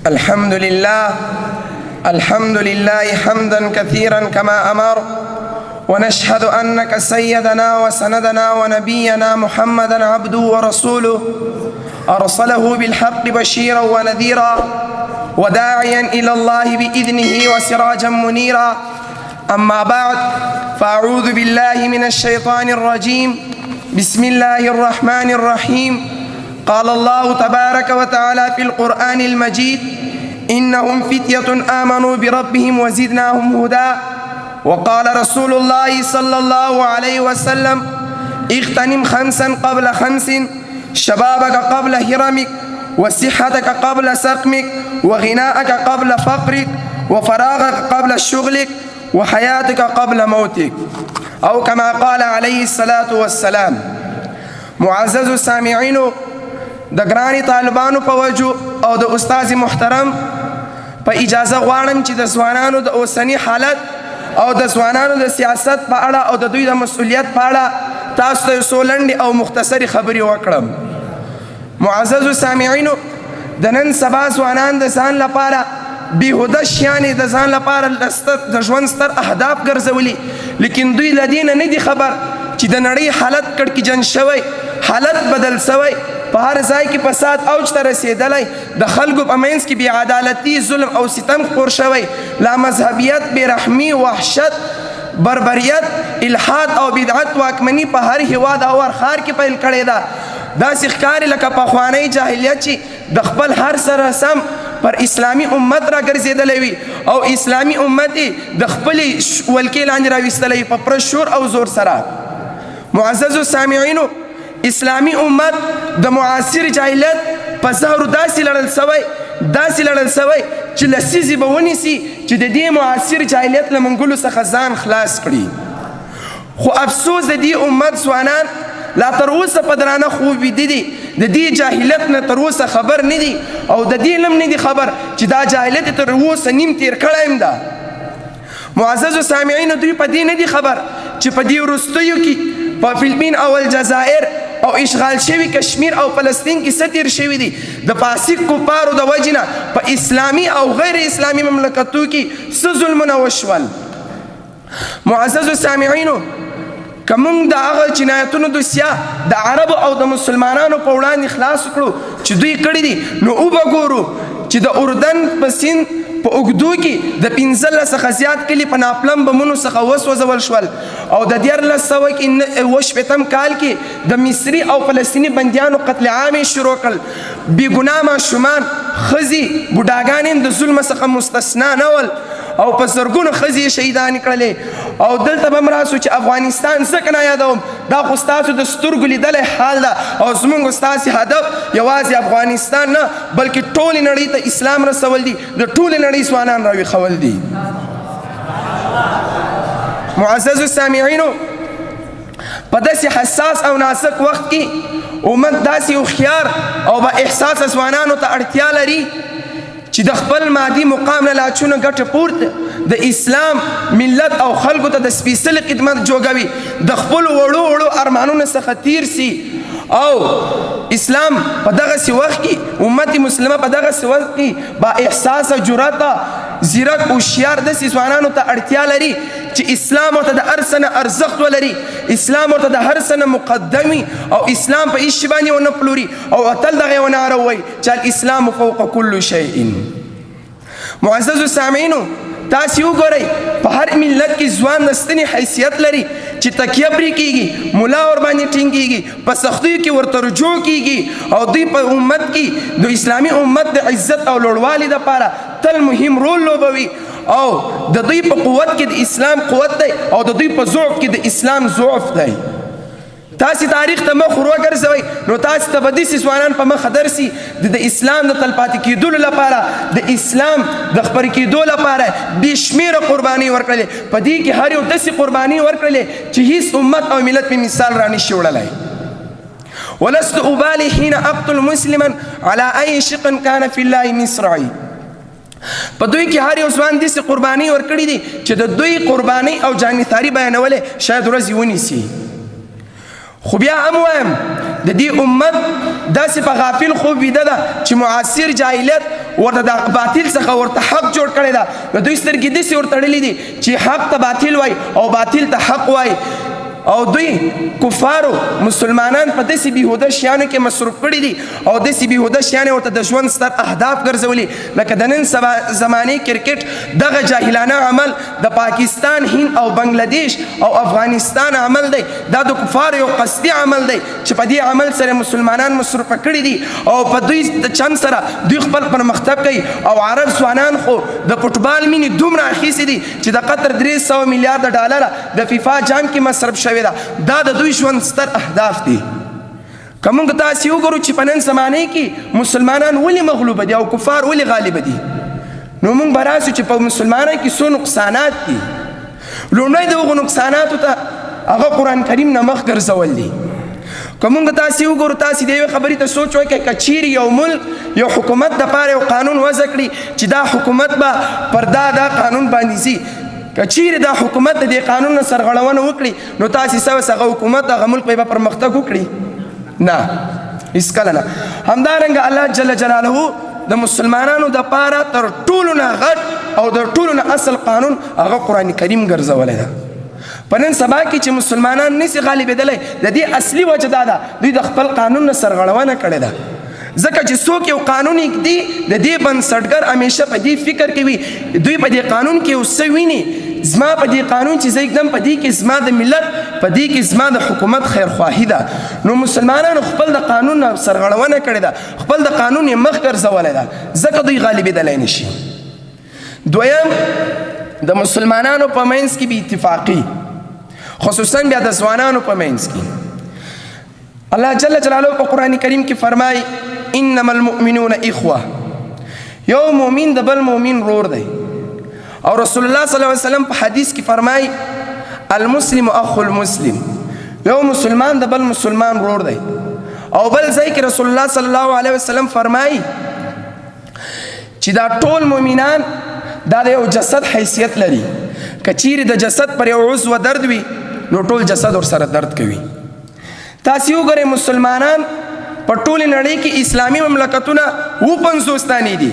الحمد لله حمدا كثيرا كما أمر، ونشهد أنك سيدنا وسندنا ونبينا محمدا عبده ورسوله أرسله بالحق بشيرا ونذيرا وداعيا إلى الله بإذنه وسراجا منيرا. أما بعد، فأعوذ بالله من الشيطان الرجيم. بسم الله الرحمن الرحيم. قال الله تبارك وتعالى في القرآن المجيد: إنهم فتية آمنوا بربهم وزدناهم هدى. وقال رسول الله صلى الله عليه وسلم: اغتنم خمسا قبل خمس، شبابك قبل هرمك، وصحتك قبل سقمك، وغناءك قبل فقرك، وفراغك قبل شغلك، وحياتك قبل موتك، أو كما قال عليه الصلاة والسلام. معزز سامعینو، د ګرانې طالبانو په وجو او د استاد محترم په اجازه غواړم چې د ځوانانو د اوسني حالت او د ځوانانو د سیاست په اړه او د دوی د مسؤلیت په اړه تاسو ته څو لنډې او مختصرې خبرې وکړم. معززو سامعینو، د نن سبا ځوانان د ځان لپاره بیهوده شیانې د ځان لپاره د ژوند ستر اهداف ګرځولي، لیکن دوی له دې نه نه دي خبر چې د نړۍ حالت کړکېچن شوی، حالت بدل شوی، په هر ځای کې فساد اوج ته رسېدلی، د خلکو په منځ کې بې عدالتي، ظلم او ستم خپور شوی، لامذهبیت، بېرحمي، وحشت، بربریت، الحاد او بدعت واکمني په هر هېواد او هر ښار کې پیل کړې ده. داسې ښکاري لکه پخوانی جاهلیت چې د خپل هر سره سم پر اسلامي امت را ګرځېدلی وي او اسلامي امت یې د خپلې ولکې لاندې راویستلی په پوره شور او زور سره. معززو سامعینو، اسلامی امت د معاصر جاهلیت په زهرو داسې لړل سوی چې لسیزې به ونیسي چې د دې معاصر جاهلیت له منګلو څخه ځان خلاص کړي. خو افسوس د دې امت ځوانان لا تر اوسه په درانه خوب ویده دي، د دې جاهلیت نه تر اوسه خبر نه دي او د دې هم نه دي خبر چې دا جاهلیت تر اوسه نیم تیر کړی هم ده. معززو سامعینو، دوی په دې نه دي خبر چې په دې وروستیو کې په فلپین او الجزائر او اشغال شوی کشمیر او فلسطین کې څه تیر شوي دي. د فاسق کفارو د وجې نه په اسلامي او غیر اسلامي مملکتو کې څه ظلمونه وشول. معززو سامعینو، که موږ د هغه جنایتونو دوسیه د عربو او د مسلمانانو په وړاندې خلاص کړو چې دوی کړي دي، نو وبګورو چې د اردن په سیند په اوږدو کې د 15 څخه زیات کلي په ناپلم بمونو څخه وسوځول شول او د 1980 کال کې د مصري او فلسطیني بندیانو قتل عام شروع کړل. بېګناه ماشومان، ښځې، بوډاګانې د ظلم څخه مستثنا نه ول او په زرګونو ښځې یې شهیدانې کړلې. او دلته به هم راسو چې افغانستان ځکه نه یادوم، دا خو ستاسو د سترګو لیدلی حال ده او زموږ ستاسې هدف یوازې افغانستان نه بلکې ټولې نړۍ ته اسلام رسول دي، د ټولې نړۍ ځوانان راویښول دي. معززو سامعینو، په داسې حساس او نازک وخت کې امت داسې هوښیار او با احساسه ځوانانو ته اړتیا لري چې د خپل مادي مقام نه لاچونه ګټه پورته د اسلام ملت او خلکو ته د سپېڅلي خدمت جوګوي، د خپلو وړو وړو ارمانونو څخه تیر سي او اسلام په دغسې وخت کې، امت مسلمه په دغسې وخت کې با احساسه، جرأته، ځیرک، هوښیار داسې ځوانانو ته اړتیا لري چې اسلام ورته د هر څه نه ارزښت ولري، اسلام ورته د هر څه نه مقدم وي او اسلام په هېڅ شي باندې ونه پلوري او تل دغه یوه نعره ووایي چې الاسلام فوق کل شیء. معززو سامعینو، تاسې وګورئ په هر ملت کې ځوان د ستنې حیثیت لري چې تکیه پرې کېږي، ملا ورباندې ټینګېږي، په سختیو کې ورته رجوع کېږي او دوی په امت کې د اسلامي امت د عزت او لوړوالي دپاره تل مهم رول لوبوي او د دوی په قوت کې د اسلام قوت دی او د دوی په ضعف کې د اسلام ضعف دی. تاسې تاریخ ته مخ ور وګرځوئ نو تاسې ته به داسې ځوانان په مخه درسي د اسلام د تلپاتې کېدلو لپاره، د اسلام د خپرې کېدو لپاره بې شمېره قربانۍ ورکړلې. په دې کې هر یو داسې قربانۍ ورکړلې چې هیڅ امت او ملت په مثال را نشي وړلی. ولست ابالي حين اقتل مسلما على اي شق كان في الله مصرعي. په دوی کې هر یو ځوان داسې قربانۍ ورکړې دي چې د دوی قربانۍ او جانثاري بیانولې شاید ورځ ونیسي. خو بیا هم وایم د دې امت داسې په غافل خوب ویده ده چې معاصر جاهلیت ورته د باطل څخه ورته حق جوړ کړی ده. نو دوی سترګې داسې ورته تړلې دي چې حق ته باطل وایي او باطل ته حق وایي. او دوی کفارو مسلمانان په داسې بیهوده شیانو کې مصروف کړي دي او داسې بیهوده شیان ورته د ژوند ستر اهداف ګرځولي، لکه د نن سبا زمانې کرکټ دغه جاهلانه عمل د پاکستان، هند او بنگلاديش او افغانستان عمل دی. دا د کفارو یو قصدي عمل دی چې په دې عمل سره مسلمانان مصروف کړي دي او په دوی د چم سره دوی خپل پرمختګ کوي. او عرب ځوانان خو د فوټبال مینې دومره اخیستې دي چې د قطر 300 میلیارډ ډالره د فیفا جام کې مصرف شوی دا د دوی ژوند ستر اهداف دي. که موږ تاسې وګورو چې په نن زمانې کې مسلمانان ولې مغلوبه دي او کفار ولې غالبه دي، نو موږ به راسو چې په مسلمانانو کې څو نقصانات دي. لومړی د هغو نقصاناتو ته هغه قرآن کریم نه مخ ګرځول دي. که موږ تاسې وګورو، تاسې د یوې خبرې ته سوچ وکړئ، که چیرې یو ملک یو حکومت دپاره یو قانون وضع کړي چې دا حکومت به پر دا قانون باندې ځي، که چیرې دا حکومت د دې قانون نه سرغړونه وکړي، نو تاسې څه هغه حکومت هغه ملک به پرمختګ وکړي؟ نه، هېڅکله نه. همدارنګه الله جل جلاله د مسلمانانو دپاره تر ټولو نه غټ او د ټولو نه اصل قانون هغه قرآن کریم ګرځولی ده. په نن سبا کې چې مسلمانان نشي غالبېدلی، د دې اصلي وجه دا ده دوی د خپل قانون نه سرغړونه کړې ده. ځکه چې څوک یو قانون ږدي، د دې بنسټګر همیشه په دې فکر کوي دوی په دې قانون کې یو څه ویني، زما په دې قانون چې زه ږدم په دې کې زما د ملت، په دې کې زما د حکومت خیرخواهي ده. نو مسلمانانو خپل د قانون نه سرغړونه کړې ده، خپل د قانون یې مخ ګرځولی ده، ځکه دوی غالبېدلی نشي. دویم، د مسلمانانو په منځ کې بې اتفاقي، خصوصا بیا د ځوانانو په منځ کې. الله جل جلاله په قرآن کریم کې فرمایي انما المؤمنون اخوه، یو مؤمن د بل مؤمن ورور دی. او رسول الله صلی الله علیه وسلم په حدیث کې فرمایي المسلم اخو المسلم، یو مسلمان د بل مسلمان ورور دی. او بل ځای کې رسول الله صلی الله علیه وسلم فرمایي چې دا ټول مؤمنان دا د یو جسد حیثیت لري. که چیرې د جسد پر یو عضو درد وي نو ټول جسد ورسره درد کوي. تاسې وګورئ مسلمانان په ټولې نړۍ کې اسلامي مملکتونه 50 تانې دي،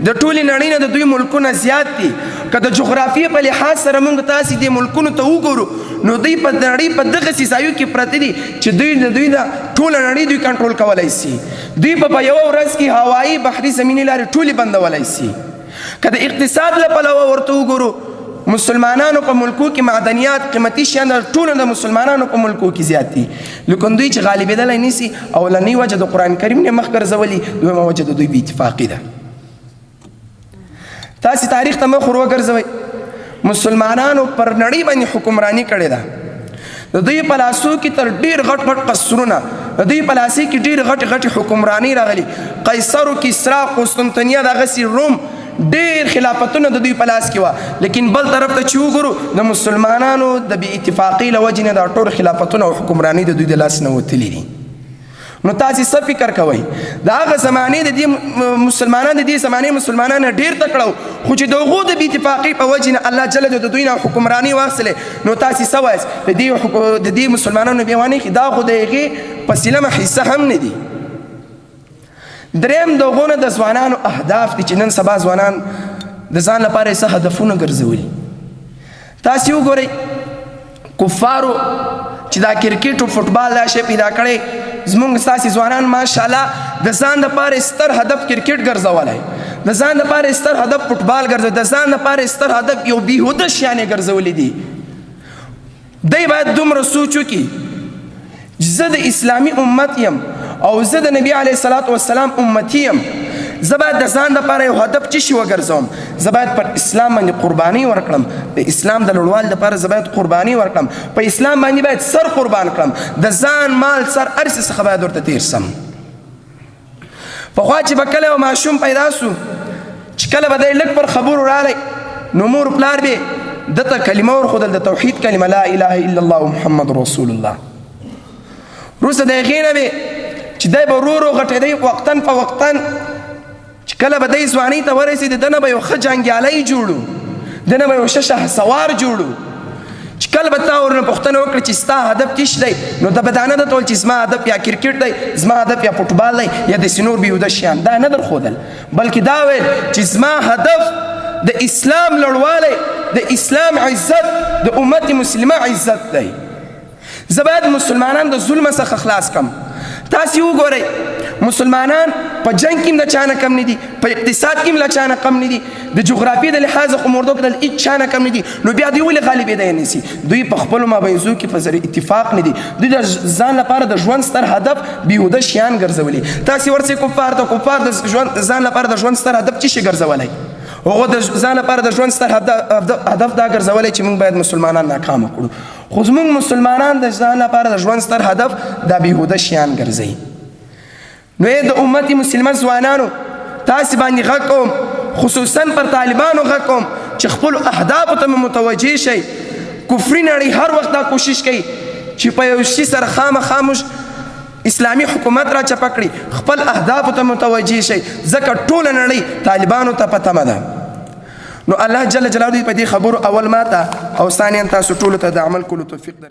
د ټولې نړۍ نه د دوی ملکونه زیات دي. که د جغرافیې په لحاظ سره موږ تاسې دې ملکونو ته وګورو نو دوی په نړۍ په دغسې ځایو کې پراته دي چې دوی د ټوله نړۍ دوی کنټرول کولی سي. دوی په یوه ورځ کې هوایي بحري زمیني لارې ټولې بندولی سي. که د اقتصاد له پلوه ورته وګورو، مسلمانانو په ملکو کې معدنیات، قیمتي شیان ټول د مسلمانانو په ملکو کې زیات دي، لیکن دوی چې غالبېدلی نشي. اولنۍ وجه د قرآن کریم نه مخ ګرځولي، دویمه وجه د دوی بې اتفاقي ده. تاسې تاریخ ته مخ ور وګرځوئ، مسلمانانو پر نړۍ باندې حکمراني کړې ده. د دوی په لاسو کې تر ډېر غټ غټ قصرونه، د دوی په لاسو کې ډېر غټې غټې حکمراني راغلي. قیصر و کسرا، قسطنطنیه، دغسې روم، ډېر خلافتونه د دوی په لاس کې وه. لیکن بل طرف ته چې وګورو د مسلمانانو د بې اتفاقۍ له وجې نه دا ټول خلافتونه او حکمراني د دوی د لاس نه وتلي دي. نو تاسې څه فکر کوئ؟ د هغه زمانې د دې مسلمانان د دې زمانې مسلمانان ډېر تکړه وو، خو چې د هغو د بې اتفاقۍ په وجې نه الله جل د دوی نه حکمراني واخیستلې، نو تاسې څه وایاست؟ د دې مسلمانانو بیا وانه دا خو د هغې په سلمه حصه هم نه دي. دریم د هغو نه د ځوانانو اهداف دي چې نن سبا ځوانان د ځان لپاره یې څه هدفونه ګرځولي. تاسې وګورئ کفارو چې دا کرکټ او فوټبال دا شی پیدا کړی، زمونږ ستاسې ځوانان ماشاءالله د ځان لپاره ستر هدف کرکټ ګرځولی، د ځان لپاره ستر هدف فوټبال ګرځولی، د ځان لپاره ستر هدف یو بیهوده شیانې ګرځولي دي. دی باید دومره سوچ وکړي چې زه د اسلامي امت یم او زه د نبی علیه الصلاة والسلام امتی یم، زه باید د ځان لپاره یو هدف څه شي وګرځوم؟ زه باید پر اسلام باندې قرباني ورکړم، د اسلام د لوړوالي لپاره زه باید قرباني ورکړم، په اسلام باندې باید سر قربان کړم، د ځان مال سر هر څه څخه باید ورته تیر سم. پخوا چې به کله یو ماشوم پیدا سو چې کله به دی لږ پر خبرو راغی نو مور پلار به دته کلمه ورښودل، د توحید کلمه لا اله الا الله محمد رسول الله. وروسته د هغې نه به چې دی به ورو ورو غټېدی، وقتاً په وقتاً چې کله به دی ځوانۍ ته ورسېد، د نه به یو ښه جنګیالی جوړو، د نه به یو ښه شهسوار جوړو، چې چې کله به تا ورنه پوښتنه وکړه چې ستا هدف څه شی دی، نو دا به دا نه درته ویل چې زما هدف یا کرکټ دی، زما هدف یا فوټبال دی یا داسې نور بېهوده شیان، دا نه درښودل، بلکې دا ویل چې زما هدف د اسلام لوړوالی، د اسلام عزت، د امت مسلمه عزت دی. زه باید مسلمانان د ظلم څخه خلاص کړم. تاسې وګورئ مسلمانان په جنګ کې هم د چا نه کم نه دي، په اقتصاد کې هم له چا نه کم نه دي، د جغرافیې د لحاظه خو مردو کې د هېڅ چا نه کم نه دي، نو بیا دوی ولې غالبېدی نه سي؟ دوی په خپلو مابینځو کې په ذریعه اتفاق نه دي، دوی د ځان لپاره د ژوند ستر هدف بېهوده شیان ګرځولي. تاسې ورسئ کفار ته، کفار د ځان لپاره د ژوند ستر هدف څه شي ګرځولی؟ هغه د ځان لپاره د ژوند ستر هدف دا ګرځولی چې موږ باید مسلمانان ناکامه کړو، خو زموږ مسلمانان د ځان لپاره د ژوند ستر هدف دا بېهوده شیان ګرځوي. نو د امت مسلمه ځوانانو تاسې باندې غږ کوم، خصوصا پر طالبانو غږ کوم چې خپلو اهدافو ته متوجه شئ. کفري نړۍ هر وخت دا کوشش کوي چې په یو شي سره خامخا موږ اسلامي حکومت را چپه کړي، خپل اهدافو ته متوجه شئ، ځکه ټوله نړۍ طالبانو ته په تمه ده. نو الله جل جلاله په دې خبرو اول ماته او ثانیا تاسو ټولو ته د عمل کولو توفیق درکړي.